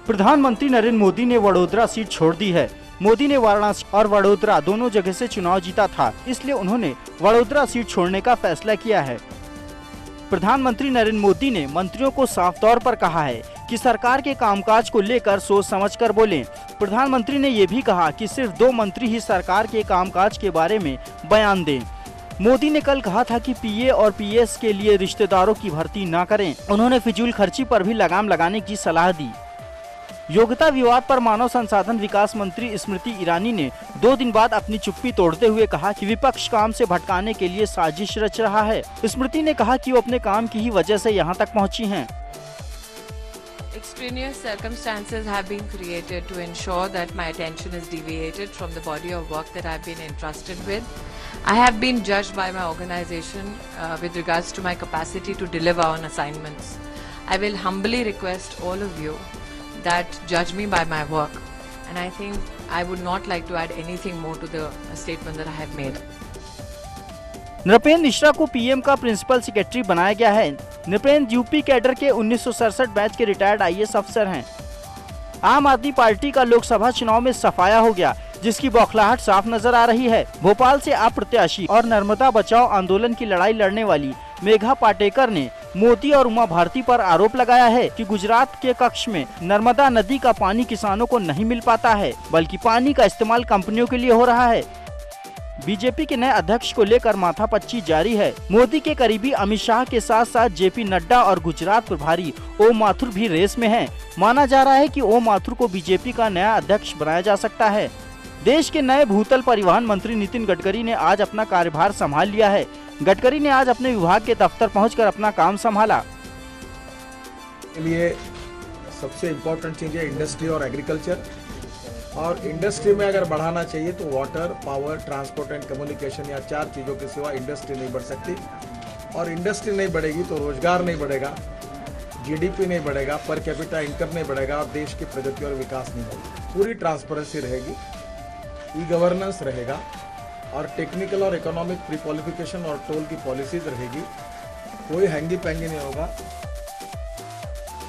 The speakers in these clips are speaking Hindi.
प्रधानमंत्री नरेंद्र मोदी ने वडोदरा सीट छोड़ दी है। मोदी ने वाराणसी और वडोदरा दोनों जगह से चुनाव जीता था, इसलिए उन्होंने वडोदरा सीट छोड़ने का फैसला किया है। प्रधानमंत्री नरेंद्र मोदी ने मंत्रियों को साफ तौर पर कहा है कि सरकार के कामकाज को लेकर सोच समझकर बोलें। प्रधानमंत्री ने ये भी कहा कि सिर्फ 2 मंत्री ही सरकार के कामकाज के बारे में बयान दें। मोदी ने कल कहा था कि पीए और पीएस के लिए रिश्तेदारों की भर्ती न करें। उन्होंने फिजूल खर्ची पर भी लगाम लगाने की सलाह दी। योग्यता विवाद पर मानव संसाधन विकास मंत्री स्मृति ईरानी ने 2 दिन बाद अपनी चुप्पी तोड़ते हुए कहा कि विपक्ष काम से भटकाने के लिए साजिश रच रहा है। स्मृति ने कहा कि वो अपने काम की ही वजह से यहाँ तक पहुँची हैं। Extraneous circumstances have been created to ensure that my attention is deviated from the body of work that I have been entrusted with. I have been judged by my organization with regards to my capacity to deliver on assignments. I will humbly request all of you that judge me by my work, and I think I would not like to add anything more to the statement that I have made. Nripendra Mishra को पीएम का प्रिंसिपल सेक्रेटरी बनाया गया है। नृपेंद्र यूपी कैडर के 1967 बैच के रिटायर्ड आईएएस अफसर हैं। आम आदमी पार्टी का लोकसभा चुनाव में सफाया हो गया, जिसकी बौखलाहट साफ नजर आ रही है। भोपाल से आप प्रत्याशी और नर्मदा बचाओ आंदोलन की लड़ाई लड़ने वाली मेघा पाटेकर ने मोदी और उमा भारती पर आरोप लगाया है कि गुजरात के कक्ष में नर्मदा नदी का पानी किसानों को नहीं मिल पाता है, बल्कि पानी का इस्तेमाल कंपनियों के लिए हो रहा है। बीजेपी के नए अध्यक्ष को लेकर माथापच्ची जारी है। मोदी के करीबी अमित शाह के साथ साथ जेपी नड्डा और गुजरात प्रभारी ओम माथुर भी रेस में हैं। माना जा रहा है कि ओम माथुर को बीजेपी का नया अध्यक्ष बनाया जा सकता है। देश के नए भूतल परिवहन मंत्री नितिन गडकरी ने आज अपना कार्यभार संभाल लिया है। गडकरी ने आज अपने विभाग के दफ्तर पहुंचकर अपना काम संभाला। के लिए सबसे इम्पोर्टेंट चीज है इंडस्ट्री और एग्रीकल्चर, और इंडस्ट्री में अगर बढ़ाना चाहिए तो water, power, transport and communication, या 4 चीज़ों के सिवा इंडस्ट्री नहीं बढ़ सकती। और इंडस्ट्री नहीं बढ़ेगी तो रोजगार नहीं बढ़ेगा, जीडीपी नहीं बढ़ेगा, पर कैपिटा इनकम नहीं बढ़ेगा और देश की प्रगति और विकास नहीं होगी। पूरी ट्रांसपेरेंसी रहेगी, ई गवर्नेंस रहेगा और टेक्निकल और इकोनॉमिक प्री क्वालिफिकेशन और टोल की पॉलिसीज रहेगी। कोई हैंगी पैंगी नहीं होगा।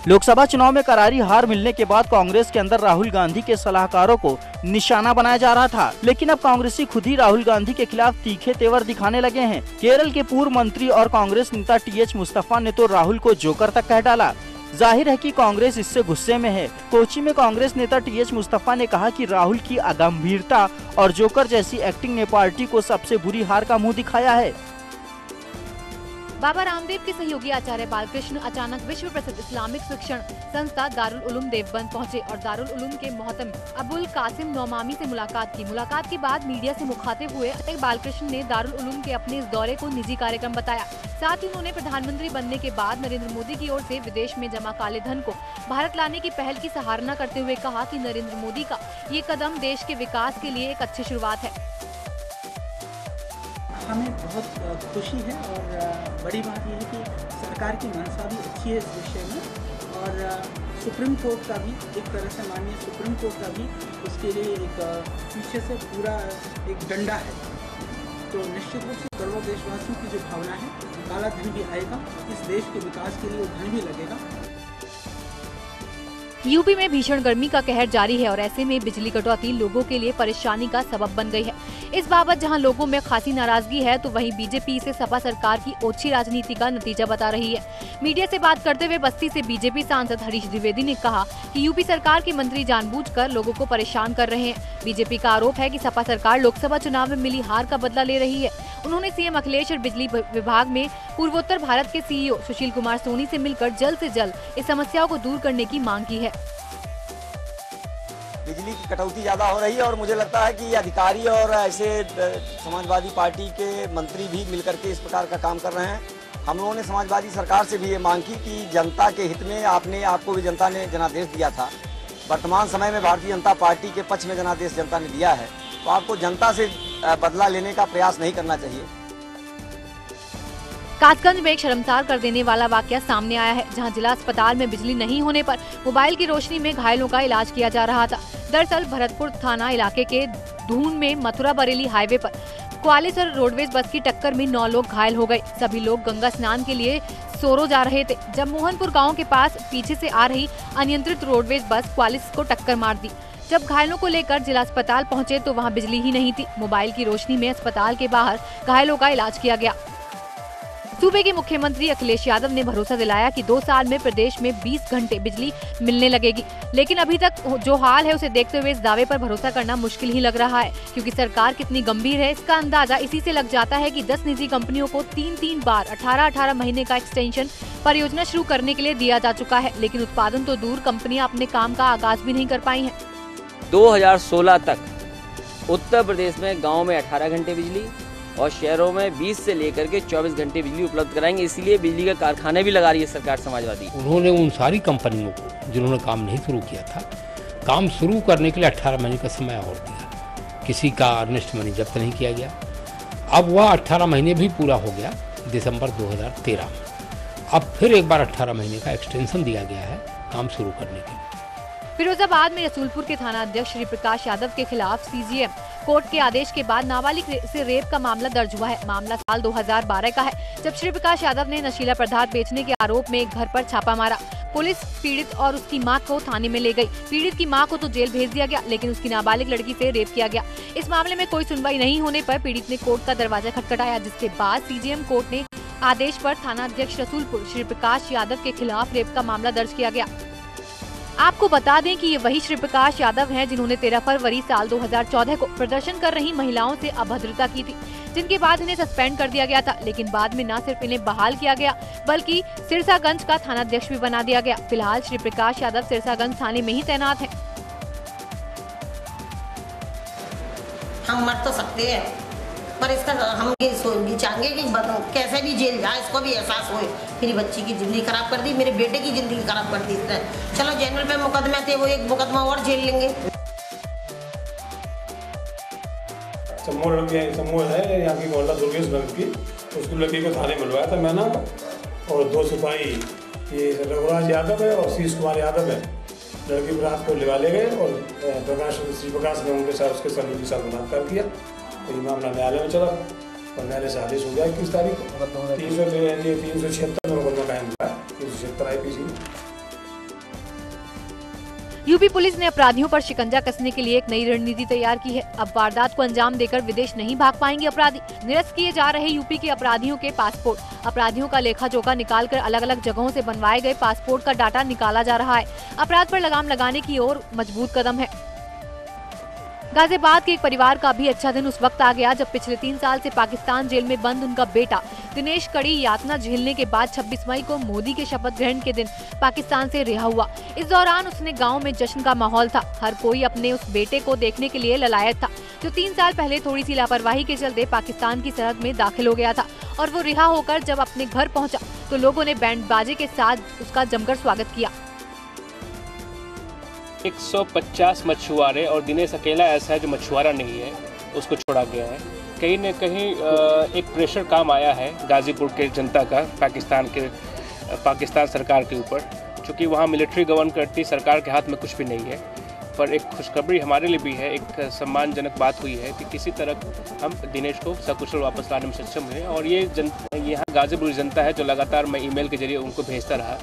लोकसभा चुनाव में करारी हार मिलने के बाद कांग्रेस के अंदर राहुल गांधी के सलाहकारों को निशाना बनाया जा रहा था, लेकिन अब कांग्रेसी खुद ही राहुल गांधी के खिलाफ तीखे तेवर दिखाने लगे हैं। केरल के पूर्व मंत्री और कांग्रेस नेता टीएच मुस्तफा ने तो राहुल को जोकर तक कह डाला। जाहिर है कि कांग्रेस इससे गुस्से में है। कोची में कांग्रेस नेता टीएच मुस्तफा ने कहा कि राहुल की अगंभीरता और जोकर जैसी एक्टिंग ने पार्टी को सबसे बुरी हार का मुंह दिखाया है। बाबा रामदेव के सहयोगी आचार्य बालकृष्ण अचानक विश्व प्रसिद्ध इस्लामिक शिक्षण संस्था दारुल उलूम देवबंद पहुंचे और दारुल उलूम के मोहतम अबुल कासिम नौमामी से मुलाकात की। मुलाकात के बाद मीडिया से मुखातिब हुए बालकृष्ण ने दारुल उलूम के अपने इस दौरे को निजी कार्यक्रम बताया। साथ ही उन्होंने प्रधानमंत्री बनने के बाद नरेंद्र मोदी की ओर से विदेश में जमा काले धन को भारत लाने की पहल की सराहना करते हुए कहा कि नरेंद्र मोदी का ये कदम देश के विकास के लिए एक अच्छी शुरुआत है। हमें बहुत खुशी है और बड़ी बात यह है कि सरकार की मंशा भी अच्छी है इस विषय में, और सुप्रीम कोर्ट का भी एक तरह से माननीय सुप्रीम कोर्ट का भी उसके लिए एक पीछे से पूरा एक डंडा है। तो निश्चित रूप से करोड़ों देशवासियों की जो भावना है, काला धन भी आएगा, इस देश के विकास के लिए वो धन भी लगेगा। यूपी में भीषण गर्मी का कहर जारी है और ऐसे में बिजली कटौती लोगों के लिए परेशानी का सबब बन गई है। इस बाबत जहां लोगों में खासी नाराजगी है, तो वहीं बीजेपी इसे सपा सरकार की ओछी राजनीति का नतीजा बता रही है। मीडिया से बात करते हुए बस्ती से बीजेपी सांसद हरीश द्विवेदी ने कहा कि यूपी सरकार के मंत्री जानबूझकर लोगों को परेशान कर रहे हैं। बीजेपी का आरोप है कि सपा सरकार लोकसभा चुनाव में मिली हार का बदला ले रही है। उन्होंने सीएम अखिलेश और बिजली विभाग में पूर्वोत्तर भारत के सीईओ सुशील कुमार सोनी से मिलकर जल्द से जल्द इस समस्या को दूर करने की मांग की है। बिजली की कटौती ज़्यादा हो रही है और मुझे लगता है कि अधिकारी और ऐसे समाजवादी पार्टी के मंत्री भी मिलकर के इस प्रकार का काम कर रहे हैं। हम लोगों ने समाजवादी सरकार से भी ये मांग की कि जनता के हित में आपको भी जनता ने जनादेश दिया था। वर्तमान समय में भारतीय जनता पार्टी के पक्ष में जनादेश जनता ने दिया है, तो आपको जनता से बदला लेने का प्रयास नहीं करना चाहिए। कासगंज में एक शर्मसार कर देने वाला वाकया सामने आया है, जहां जिला अस्पताल में बिजली नहीं होने पर मोबाइल की रोशनी में घायलों का इलाज किया जा रहा था। दरअसल भरतपुर थाना इलाके के धून में मथुरा बरेली हाईवे पर क्वालिस और रोडवेज बस की टक्कर में 9 लोग घायल हो गए। सभी लोग गंगा स्नान के लिए सोरो जा रहे थे जब मोहनपुर गांव के पास पीछे से आ रही अनियंत्रित रोडवेज बस क्वालिस को टक्कर मार दी। जब घायलों को लेकर जिला अस्पताल पहुंचे तो वहां बिजली ही नहीं थी। मोबाइल की रोशनी में अस्पताल के बाहर घायलों का इलाज किया गया। सूबे के मुख्यमंत्री अखिलेश यादव ने भरोसा दिलाया कि 2 साल में प्रदेश में 20 घंटे बिजली मिलने लगेगी, लेकिन अभी तक जो हाल है उसे देखते हुए इस दावे पर भरोसा करना मुश्किल ही लग रहा है, क्योंकि सरकार कितनी गंभीर है इसका अंदाजा इसी से लग जाता है कि 10 निजी कंपनियों को 3 बार 18 महीने का एक्सटेंशन परियोजना शुरू करने के लिए दिया जा चुका है, लेकिन उत्पादन तो दूर, कंपनियां अपने काम का आगाज भी नहीं कर पाई हैं। 2016 तक उत्तर प्रदेश में गाँव में 18 घंटे बिजली और शहरों में 20 से लेकर के 24 घंटे बिजली उपलब्ध कराएंगे। इसीलिए बिजली के कारखाने भी लगा रही है सरकार समाजवादी। उन्होंने उन सारी कंपनियों को जिन्होंने काम नहीं शुरू किया था, काम शुरू करने के लिए 18 महीने का समय और दिया। किसी का अर्नेस्ट मनी जब्त नहीं किया गया। अब वह 18 महीने भी पूरा हो गया दिसंबर 2013 में। अब फिर एक बार 18 महीने का एक्सटेंशन दिया गया है काम शुरू करने के लिए। फिरोजाबाद में रसूलपुर के थाना अध्यक्ष श्री प्रकाश यादव के खिलाफ सीजीएम कोर्ट के आदेश के बाद नाबालिग से रेप का मामला दर्ज हुआ है। मामला साल 2012 का है, जब श्री प्रकाश यादव ने नशीला पदार्थ बेचने के आरोप में एक घर पर छापा मारा। पुलिस पीड़ित और उसकी मां को थाने में ले गई। पीड़ित की मां को तो जेल भेज दिया गया, लेकिन उसकी नाबालिग लड़की से रेप किया गया। इस मामले में कोई सुनवाई नहीं होने पर पीड़ित ने कोर्ट का दरवाजा खटखटाया, जिसके बाद सीजीएम कोर्ट ने आदेश पर थाना अध्यक्ष रसूलपुर श्री प्रकाश यादव के खिलाफ रेप का मामला दर्ज किया गया। आपको बता दें कि ये वही श्री प्रकाश यादव हैं जिन्होंने 13 फरवरी साल 2014 को प्रदर्शन कर रही महिलाओं से अभद्रता की थी, जिनके बाद इन्हें सस्पेंड कर दिया गया था। लेकिन बाद में न सिर्फ इन्हें बहाल किया गया, बल्कि सिरसागंज का थाना अध्यक्ष भी बना दिया गया। फिलहाल श्री प्रकाश यादव सिरसागंज थाने में ही तैनात हैं। हम मर तो सकते हैं, पर इसका हम ये चाहेंगे कि कैसे भी जेल जाए, इसको भी एहसास होए। मेरी बच्ची की जिंदगी खराब कर दी, मेरे बेटे की जिंदगी खराब कर दी इसने। चलो जनरल पे मुकदमे थे, वो एक मुकदमा और झेल लेंगे। समूह है यहाँ की मोहल्ला दुर्गेशगंज की, उसकी लड़की को थाने मिलवाया था मैंने, और 2 सिपाही ये रघुराज यादव है और शीश कुमार यादव है। लड़की रात को लिवा ले गए और श्री प्रकाश ने उनके साथ उसके सभी के साथ बलात्कार किया। तो ये मामला न्यायालय में चला और न्यायालय से आदेश हो गया 21 तारीख को। 376 में मुकदमा कायम हुआ है, 376 IPC। यूपी पुलिस ने अपराधियों पर शिकंजा कसने के लिए एक नई रणनीति तैयार की है। अब वारदात को अंजाम देकर विदेश नहीं भाग पाएंगे अपराधी। निरस्त किए जा रहे यूपी के अपराधियों के पासपोर्ट। अपराधियों का लेखा जोखा निकालकर अलग अलग जगहों से बनवाए गए पासपोर्ट का डाटा निकाला जा रहा है। अपराध पर लगाम लगाने की ओर मजबूत कदम है। गाजियाबाद के एक परिवार का भी अच्छा दिन उस वक्त आ गया जब पिछले 3 साल से पाकिस्तान जेल में बंद उनका बेटा दिनेश कड़ी यातना झेलने के बाद 26 मई को मोदी के शपथ ग्रहण के दिन पाकिस्तान से रिहा हुआ। इस दौरान उसने गांव में जश्न का माहौल था। हर कोई अपने उस बेटे को देखने के लिए ललायत था, जो 3 साल पहले थोड़ी सी लापरवाही के चलते पाकिस्तान की सरहद में दाखिल हो गया था। और वो रिहा होकर जब अपने घर पहुंचा तो लोगों ने बैंड बाजे के साथ उसका जमकर स्वागत किया। 150 मछुआरे और दिनेश अकेला ऐसा है जो मछुआरा नहीं है, उसको छोड़ा गया है। कहीं न कहीं एक प्रेशर काम आया है गाजीपुर के जनता का पाकिस्तान सरकार के ऊपर, क्योंकि वहाँ मिलिट्री गवर्न करती सरकार के हाथ में कुछ भी नहीं है। पर एक खुशखबरी हमारे लिए भी है, एक सम्मानजनक बात हुई है कि किसी तरह हम दिनेश को सकुशल वापस लाने में सक्षम हुए। और ये यहाँ गाजीपुर जनता है जो लगातार मैं ईमेल के जरिए उनको भेजता रहा।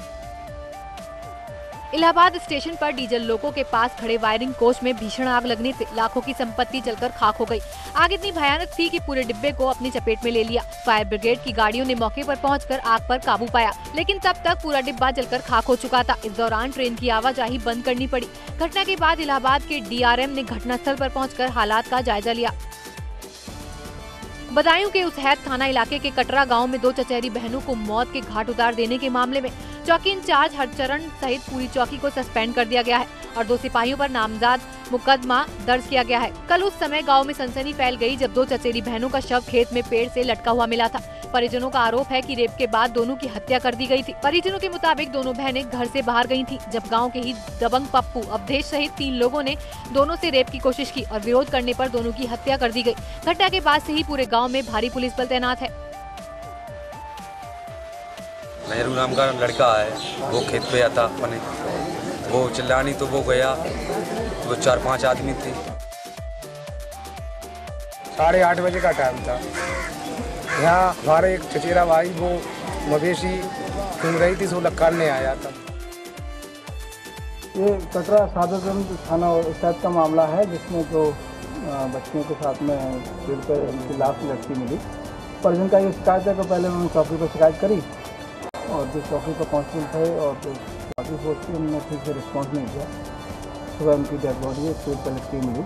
इलाहाबाद स्टेशन पर डीजल लोको के पास खड़े वायरिंग कोच में भीषण आग लगने से लाखों की संपत्ति जलकर खाक हो गई। आग इतनी भयानक थी कि पूरे डिब्बे को अपनी चपेट में ले लिया। फायर ब्रिगेड की गाड़ियों ने मौके पर पहुंचकर आग पर काबू पाया, लेकिन तब तक पूरा डिब्बा जलकर खाक हो चुका था। इस दौरान ट्रेन की आवाजाही बंद करनी पड़ी। घटना के बाद इलाहाबाद के DRM ने घटनास्थल पर पहुंचकर हालात का जायजा लिया। बदायूं के उसहैद थाना इलाके के कटरा गांव में 2 चचेरी बहनों को मौत के घाट उतार देने के मामले में चौकी इंचार्ज हरचरण सहित पूरी चौकी को सस्पेंड कर दिया गया है और 2 सिपाहियों पर नामजद मुकदमा दर्ज किया गया है। कल उस समय गांव में सनसनी फैल गई जब 2 चचेरी बहनों का शव खेत में पेड़ से लटका हुआ मिला था। परिजनों का आरोप है कि रेप के बाद दोनों की हत्या कर दी गई थी। परिजनों के मुताबिक दोनों बहनें घर से बाहर गई थीं, जब गांव के ही दबंग पप्पू अवधेश सहित 3 लोगों ने दोनों से रेप की कोशिश की और विरोध करने पर दोनों की हत्या कर दी गई। घटना के बाद से ही पूरे गाँव में भारी पुलिस बल तैनात है। नेहरू नाम का लड़का है, वो खेत पे आता अपने, वो चिल्लानी तो वो गया, वो 4-5 आदमी थे। 8:30 बजे का टाइम था। यहाँ हमारे एक चचेरा भाई वो मवेशी सुन रही थी, सो लक्काने आया था। ये कटरा सादतगंज थाना उत्सव का मामला है, जिसमें जो बच्चियों के साथ में पेड़ पर उनकी लाश लटकी मिली। परिजन का ये शिकायत है कि पहले उन्होंने चौकी पर शिकायत करी और जो चौकी पर पहुँचे थे और जो चौकी पहुँची उन्होंने ठीक से रिस्पॉन्स नहीं किया। सुबह उनकी डेड बॉडी पेड़ पर लटकी मिली।